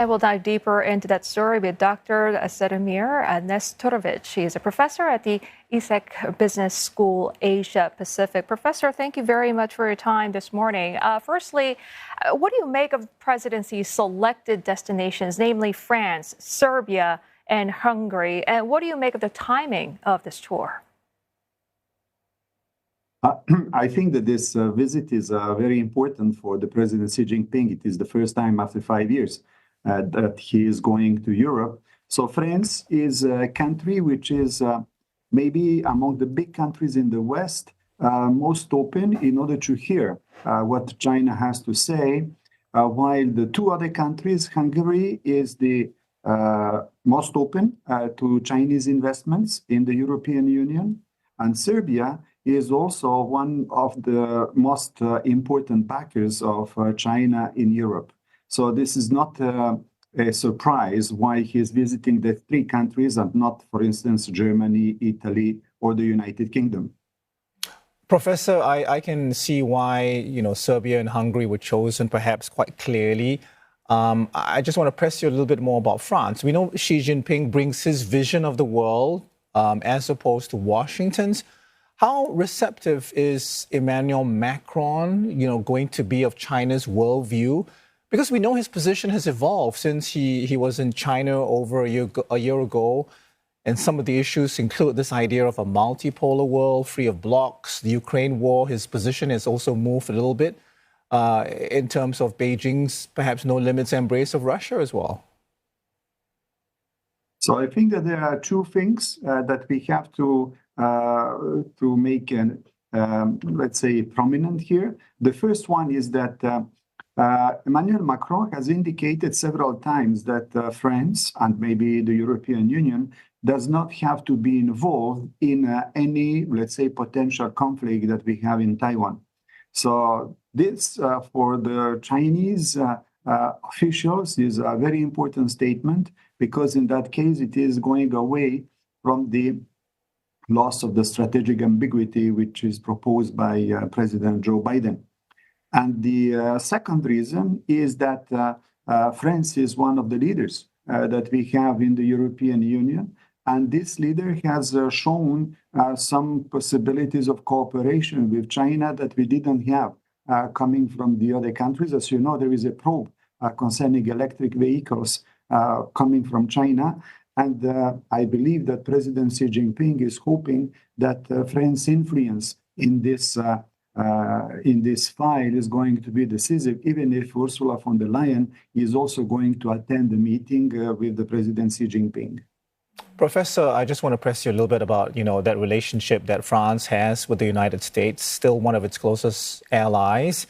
I will dive deeper into that story with Dr. Cedomir Nestorovic. He is a professor at the ESSEC Business School, Asia Pacific. Professor, thank you very much for your time this morning. Firstly, what do you make of the presidency's selected destinations, namely France, Serbia, and Hungary? And what do you make of the timing of this tour? I think that this visit is very important for the President Xi Jinping. It is the first time after 5 years that he is going to Europe. So France is a country which is maybe among the big countries in the West, most open in order to hear what China has to say, while the two other countries, Hungary is the most open to Chinese investments in the European Union, and Serbia is also one of the most important backers of China in Europe. So this is not a surprise why he is visiting the three countries and not, for instance, Germany, Italy, or the United Kingdom. Professor, I can see why Serbia and Hungary were chosen perhaps quite clearly. I just want to press you a little bit more about France. We know Xi Jinping brings his vision of the world as opposed to Washington's. How receptive is Emmanuel Macron, going to be of China's worldview? Because we know his position has evolved since he was in China over a year ago. And some of the issues include this idea of a multipolar world, free of blocs, the Ukraine war. His position has also moved a little bit in terms of Beijing's perhaps no limits embrace of Russia as well. So I think that there are two things that we have to make, let's say, prominent here. The first one is that Emmanuel Macron has indicated several times that France and maybe the European Union does not have to be involved in any, let's say, potential conflict that we have in Taiwan. So this, for the Chinese officials, is a very important statement, because in that case, it is going away from the loss of the strategic ambiguity which is proposed by President Joe Biden. And the second reason is that France is one of the leaders that we have in the European Union. And this leader has shown some possibilities of cooperation with China that we didn't have coming from the other countries. As you know, there is a probe concerning electric vehicles coming from China. And I believe that President Xi Jinping is hoping that France's influence in this file is going to be decisive, even if Ursula von der Leyen is also going to attend the meeting with the President Xi Jinping. Professor, I just want to press you a little bit about, that relationship that France has with the United States, still one of its closest allies.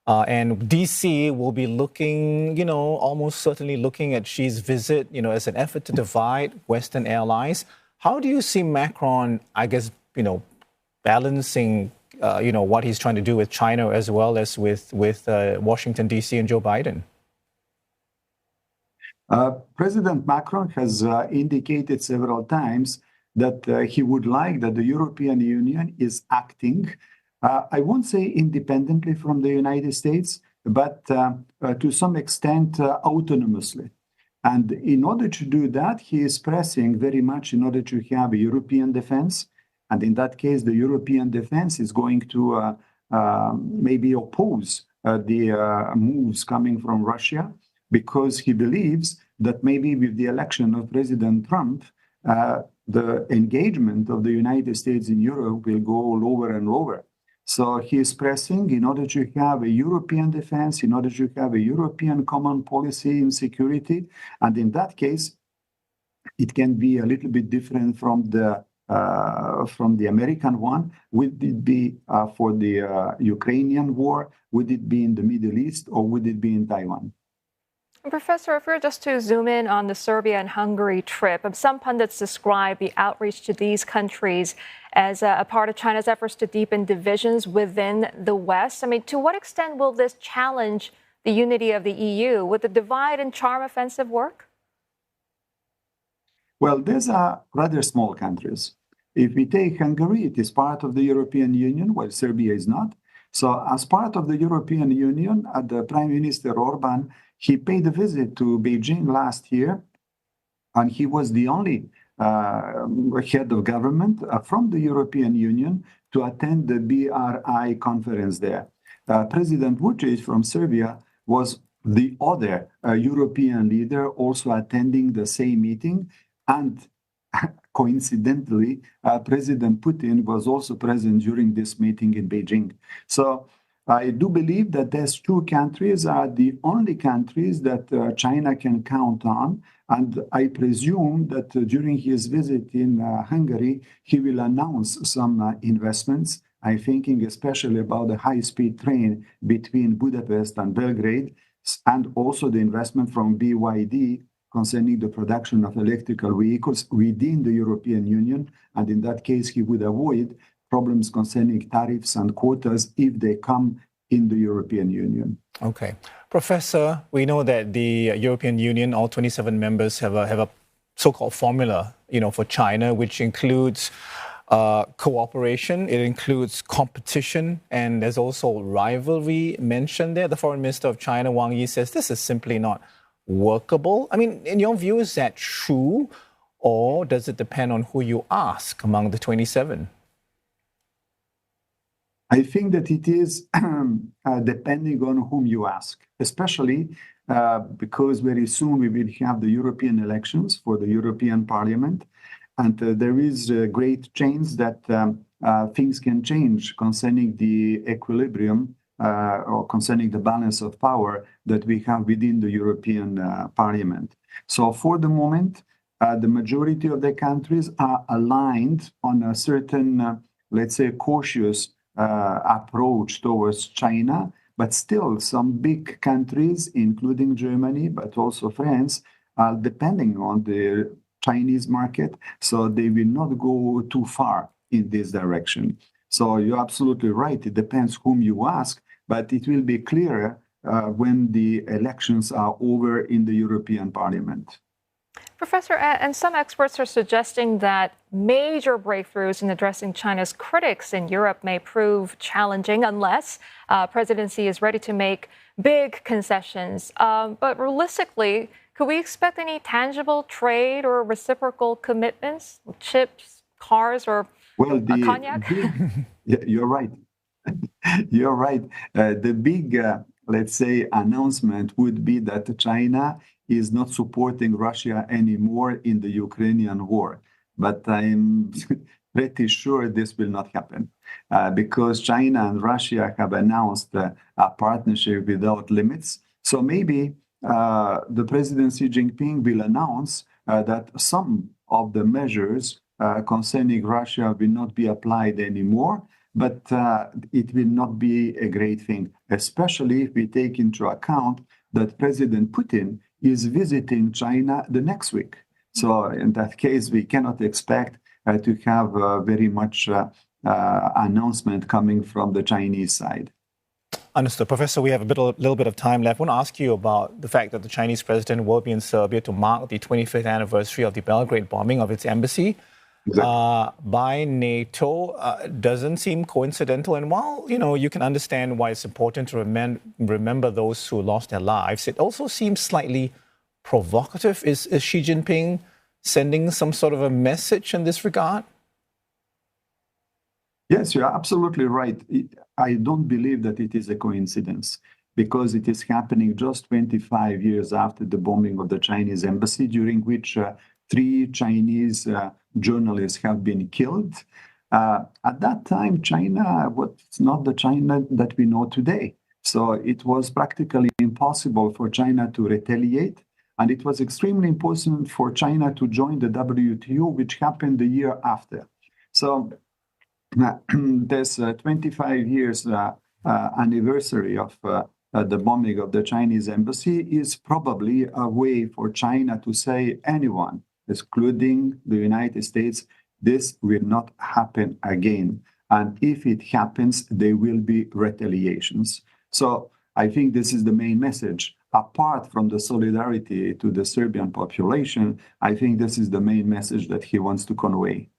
And DC will be looking, almost certainly looking at Xi's visit, as an effort to divide Western allies. How do you see Macron, I guess, balancing what he's trying to do with China as well as with Washington, D.C. and Joe Biden? President Macron has indicated several times that he would like that the European Union is acting, I won't say independently from the United States, but to some extent autonomously. And in order to do that, he is pressing very much in order to have a European defense. And in that case, the European defense is going to maybe oppose the moves coming from Russia, because he believes that maybe with the election of President Trump, the engagement of the United States in Europe will go lower and lower. So he is pressing in order to have a European defense, in order to have a European common policy in security. And in that case, it can be a little bit different from the American one. Would it be for the Ukrainian war? Would it be in the Middle East, or would it be in Taiwan? Professor, if we were just to zoom in on the Serbia and Hungary trip, some pundits describe the outreach to these countries as a part of China's efforts to deepen divisions within the West. I mean, to what extent will this challenge the unity of the EU? Would the divide and charm offensive work? Well, these are rather small countries. If we take Hungary, it is part of the European Union, while Serbia is not. So as part of the European Union, the Prime Minister Orban, he paid a visit to Beijing last year, and he was the only head of government from the European Union to attend the BRI conference there. President Vučić from Serbia was the other European leader also attending the same meeting, and coincidentally, President Putin was also present during this meeting in Beijing. So I do believe that these two countries are the only countries that China can count on. And I presume that during his visit in Hungary, he will announce some investments. I'm thinking especially about the high-speed train between Budapest and Belgrade, and also the investment from BYD concerning the production of electrical vehicles within the European Union. And in that case, he would avoid problems concerning tariffs and quotas if they come in the European Union. Okay. Professor, we know that the European Union, all 27 members have a so-called formula, for China, which includes cooperation, it includes competition, and there's also rivalry mentioned there. The Foreign Minister of China, Wang Yi, says this is simply not workable. I mean, in your view, is that true, or does it depend on who you ask among the 27? I think that it is depending on whom you ask, especially because very soon we will have the European elections for the European Parliament. And there is a great chance that things can change concerning the equilibrium or concerning the balance of power that we have within the European Parliament. So for the moment, the majority of the countries are aligned on a certain, let's say, cautious approach towards China, but still some big countries, including Germany, but also France, are depending on the Chinese market, so they will not go too far in this direction. So you're absolutely right. It depends whom you ask, but it will be clearer when the elections are over in the European Parliament. Professor, and some experts are suggesting that major breakthroughs in addressing China's critics in Europe may prove challenging unless President Xi is ready to make big concessions. But realistically, could we expect any tangible trade or reciprocal commitments, chips, cars, or cognac? You're right. You're right. The big, let's say, announcement would be that China is not supporting Russia anymore in the Ukrainian war. But I'm pretty sure this will not happen because China and Russia have announced a partnership without limits. So maybe the President Xi Jinping will announce that some of the measures concerning Russia will not be applied anymore, but it will not be a great thing, especially if we take into account that President Putin is visiting China the next week. So in that case, we cannot expect to have very much announcement coming from the Chinese side. Understood. Professor, we have a little bit of time left. I want to ask you about the fact that the Chinese president will be in Serbia to mark the 25th anniversary of the Belgrade bombing of its embassy. Exactly. By NATO doesn't seem coincidental. And while, you can understand why it's important to remember those who lost their lives, it also seems slightly provocative. Is Xi Jinping sending some sort of a message in this regard? Yes, you're absolutely right. I don't believe that it is a coincidence because it is happening just 25 years after the bombing of the Chinese embassy, during which 3 Chinese journalists have been killed. At that time, China was not the China that we know today. So it was practically impossible for China to retaliate. And it was extremely important for China to join the WTO, which happened the year after. So this 25 years anniversary of the bombing of the Chinese embassy is probably a way for China to say anyone, excluding the United States, this will not happen again. And if it happens, there will be retaliations. So I think this is the main message. Apart from the solidarity to the Serbian population, I think this is the main message that he wants to convey.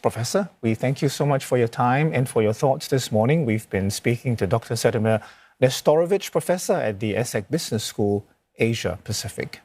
Professor, we thank you so much for your time and for your thoughts this morning. We've been speaking to Dr. Cedomir Nestorovic, professor at the ESSEC Business School, Asia Pacific.